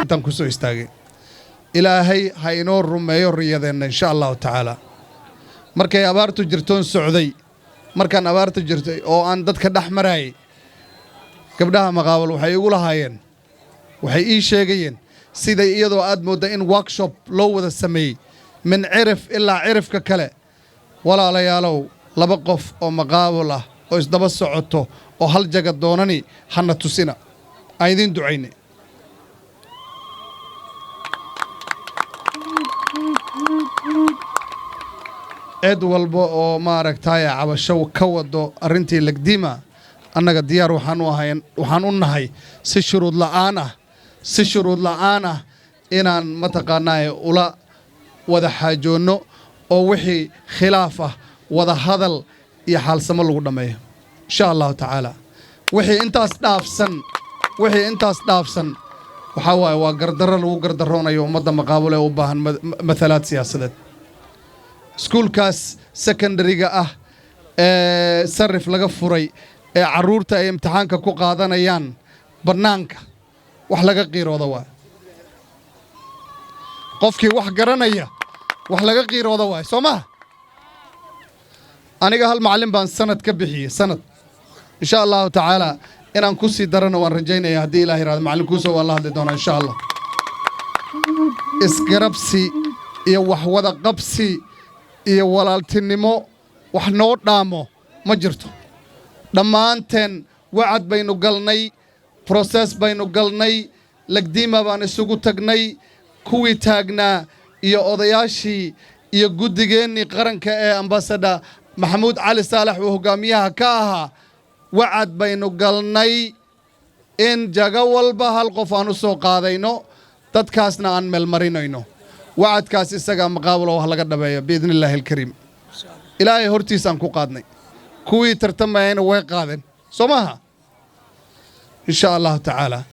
intaan ku soo istaagay ilaahay ha inoo rumeeyo riyadeenna insha allahu tacaala markay abaartu jirtoon socday markaan abaartu jirtay oo aan dadka dhex maraayay gabdhaha maqaabal waxay igu lahaayeen waxay ii sheegayeen siday iyadoo aad moodda in workshop loo wada sameeyey min cirif ilaa cirifka kale walaalayaalow laba qof oo maqaabul ah oo isdaba socoto oo hal jaga doonani hana tusina aan idiin ducayne cid walba oo maaragtay cabasho ka wado arrintii lagdiima annaga diyaar waxaan u nahay si shuruud la'aan ah inaan mataqaanaa ula wada xaajoonno oo wixii khilaaf ah wada hadal iyo xaalsamo lagu dhammeeyo insha allahu tacaala wixii intaas dhaafsan waxaa waaye waa gardarro lagu gardaroonayo ummadda maqaabul ee u baahan mathalaad siyaasadeed iskuulkaas secondariga ah ee sarif laga furay ee carruurta ay imtixaanka ku qaadanayaan bannaanka wax laga qiirooda waay qofkii wax garanaya wax laga qiirooda waay soo maha aniga hal macallin baan sanad ka bixiyey sanad insha allahu tacaala inaan ku sii darana waan rajaynaya haddii ilaah yiraahdo macallinkuuso waan la hadli doonaa insha allah isgarabsi iyo wax wada qabsi iyo walaaltinimo wax noo dhaamo ma jirto dhammaanteen wacad baynu galnay process baynu galnay lagdiima baan isugu tagnay kuwii taagnaa iyo odayaashii iyo guddigeennii qaranka ee ambassador maxamuud cali saalax uu hogaamiyaha ka ahaa wacad baynu galnay in jago walba hal qof aan u soo qaadayno dadkaasna aan meelmarinayno wacadkaas isagaa maqaabul oo wax laga dhabeeyo biidni illaahi alkariim ilaahay hortiisaan ku qaadnay kuwii tartamayayna way qaadeen soo maaha insha allahu tacaala